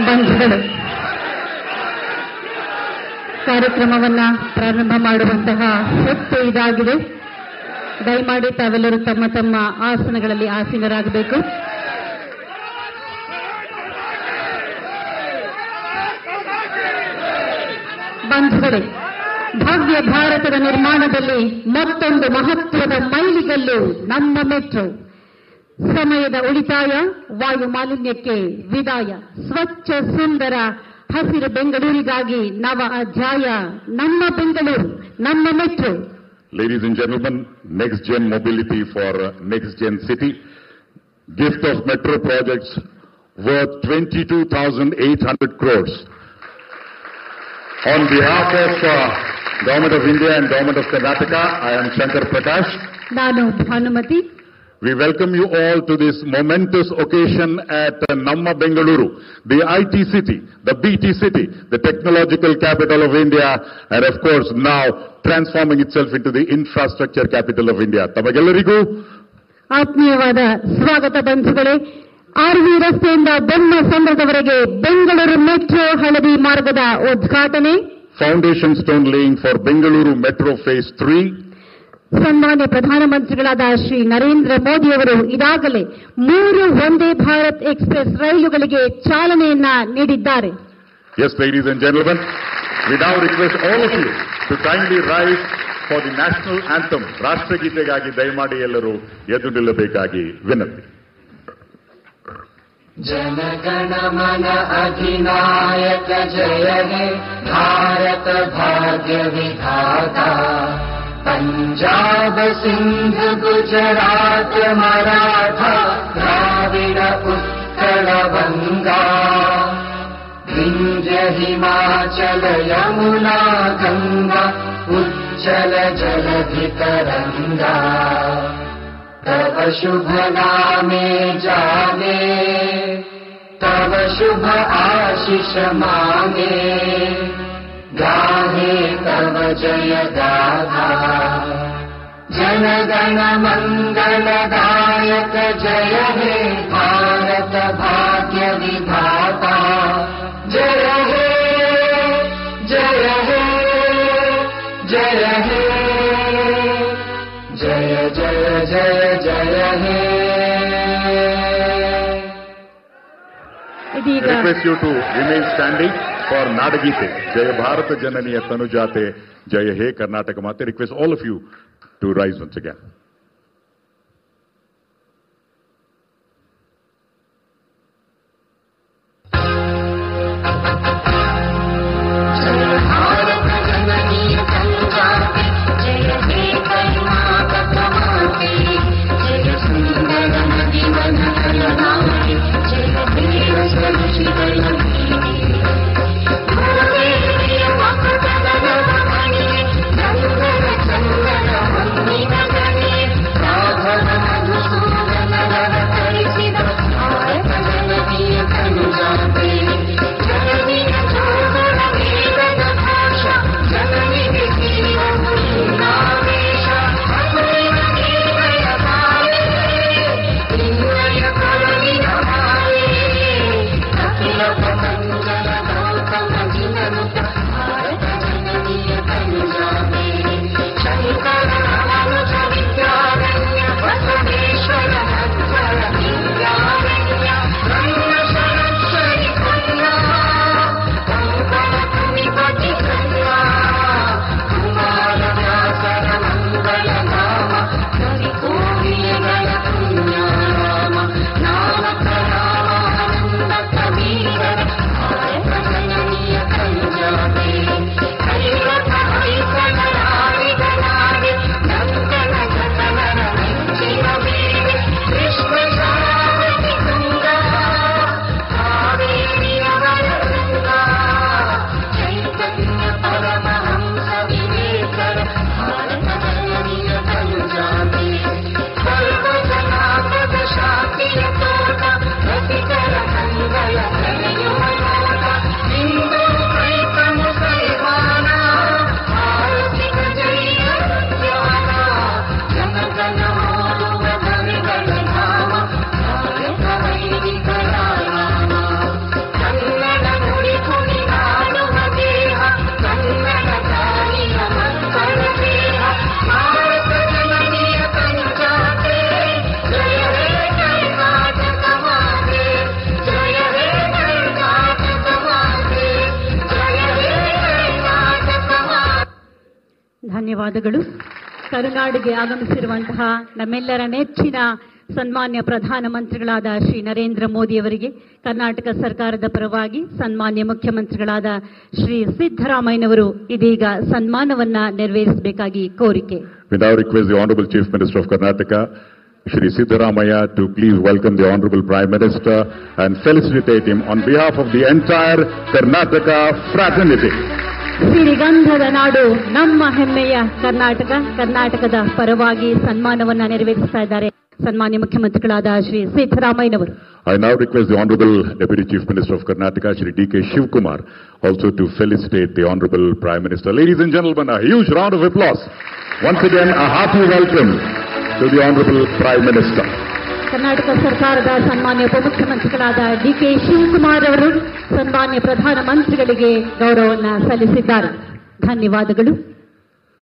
ಬಂಧುಗಳು, ಕಾರ್ಯಕ್ರಮವನ್ನ ಪ್ರಾರಂಭ ಮಾಡುವಂತಹ ಹೊತ್ತು ಇದಾಗಿದೆ. ದಯಮಾಡಿ ತಾವೆಲ್ಲರೂ ತಮ್ಮ ತಮ್ಮ ಆಸನಗಳಲ್ಲಿ ಆಸೀನರಾಗಬೇಕು. ಬಂಧುಗಳೇ, ಭವ್ಯ ಭಾರತದ ನಿರ್ಮಾಣದಲ್ಲಿ ಮತ್ತೊಂದು ಮಹತ್ವದ ಮೈಲಿಗಲ್ಲು ನಮ್ಮ ಮೆಟ್ರೋ. ಸಮಯದ ಉಳಿತಾಯ, ವಾಯು ಮಾಲಿನ್ಯಕ್ಕೆ ವಿದಾಯ, ಸ್ವಚ್ಛ ಸುಂದರ ಹಸಿರು ಬೆಂಗಳೂರಿಗಾಗಿ ನವ ಅಧ್ಯಾಯ. ನಮ್ಮ ಬೆಂಗಳೂರು, ನಮ್ಮ metro. Ladies and gentlemen, next gen mobility for next gen city. Gift of metro projects worth 22,800 crores. On behalf of Government of India and Government of Karnataka, I am Shankar Prakash. ನಾನು Bhanumati. We welcome you all to this momentous occasion at Namma Bengaluru, the IT city, the BT city, the technological capital of India, and of course now transforming itself into the infrastructure capital of India. ತಮಗೆಲ್ಲರಿಗೂ ಆತ್ಮೀಯವಾದ ಸ್ವಾಗತ ಬಂಧುಗಳೇ. R V ರಸ್ತೆಯಿಂದ ಬೆಮ್ಮಸಂದ್ರದವರೆಗೆ Bengaluru metro ಹಳದಿ ಮಾರ್ಗದ ಉದ್ಘಾಟನೆ. Foundation stone laying for Bengaluru metro phase 3. ಸನ್ಮಾನ್ಯ ಪ್ರಧಾನಮಂತ್ರಿಗಳಾದ ಶ್ರೀ ನರೇಂದ್ರ ಮೋದಿಯವರು ಈಗಾಗಲೇ 3 ವಂದೇ ಭಾರತ್ ಎಕ್ಸ್ಪ್ರೆಸ್ ರೈಲುಗಳಿಗೆ ಚಾಲನೆಯನ್ನ ನೀಡಿದ್ದಾರೆ. Yes, ladies and gentlemen, we now request all of you to kindly rise for the national anthem. ರಾಷ್ಟ್ರಗೀತೆಗಾಗಿ ದಯಮಾಡಿ ಎಲ್ಲರೂ ಎದ್ದು ನಿಲ್ಲಬೇಕಾಗಿ ವಿನಂತಿ. ಜನಗಣ ಮನ ಅಧಿನಾಯಕ ಜಯ ಹೇ ಭಾರತ ಭಾಗ್ಯ ವಿಧಾತ. पंजाब सिंध गुजरात मराठा द्राविड उत्कल बंगा. विंध्य हिमाचल यमुना गंगा उज्जल जलधि तरंगा. तव शुभ नामे जागे, तव शुभ आशीष मांगे. गाहे तव जय गाथा. जनगण मंगलदायक जय हे भारत भाग्य विधाता. जय हे जय हे जय हे जय जय जय जय हे. I request you to remain standing for Nadagite. Jaya Bharata Jananiya Tanujate, Jaya He Karnataka Mate. Request all of you to rise once again. ಧನ್ಯವಾದಗಳು. ಕರುನಾಡಿಗೆ ಆಗಮಿಸಿರುವಂತಹ ನಮ್ಮೆಲ್ಲರ ನೆಚ್ಚಿನ ಸನ್ಮಾನ್ಯ ಪ್ರಧಾನಮಂತ್ರಿಗಳಾದ ಶ್ರೀ ನರೇಂದ್ರ ಮೋದಿಯವರಿಗೆ ಕರ್ನಾಟಕ ಸರ್ಕಾರದ ಪರವಾಗಿ ಸನ್ಮಾನ್ಯ ಮುಖ್ಯಮಂತ್ರಿಗಳಾದ ಶ್ರೀ ಸಿದ್ದರಾಮಯ್ಯನವರು ಇದೀಗ ಸನ್ಮಾನವನ್ನ ನೆರವೇರಿಸಬೇಕಾಗಿ ಕೋರಿಕೆ. We now request the Honorable Chief Minister of Karnataka, Shri Siddaramaiah, to please welcome the Honorable Prime Minister and felicitate him on behalf of the entire Karnataka fraternity. ಸಿರಿಗಂಧದ ನಾಡು ನಮ್ಮ ಹೆಮ್ಮೆಯ ಕರ್ನಾಟಕ, ಕರ್ನಾಟಕದ ಪರವಾಗಿ ಸನ್ಮಾನವನ್ನ ನೆರವೇರಿಸ್ತಾ ಇದ್ದಾರೆ ಸನ್ಮಾನ್ಯ ಮುಖ್ಯಮಂತ್ರಿಗಳಾದ ಶ್ರೀ ಸಿದ್ದರಾಮಯ್ಯನವರು. I now request the Honorable Deputy Chief Minister of Karnataka, Shri D.K. Shivkumar, also to felicitate the Honorable Prime Minister. Ladies and gentlemen, a huge round of applause. Once again, a hearty welcome to the Honorable Prime Minister. Karnataka ಸರ್ಕಾರದ ಸನ್ಮಾನ್ಯ ಉಪಮುಖ್ಯಮಂತ್ರಿಗಳಾದ ಡಿ.ಕೆ. ಶಿವಕುಮಾರ್ ಅವರು ಸನ್ಮಾನ್ಯ ಪ್ರಧಾನಮಂತ್ರಿಗಳಿಗೆ ಗೌರವವನ್ನು ಸಲ್ಲಿಸಿದ್ದಾರೆ. ಧನ್ಯವಾದಗಳು.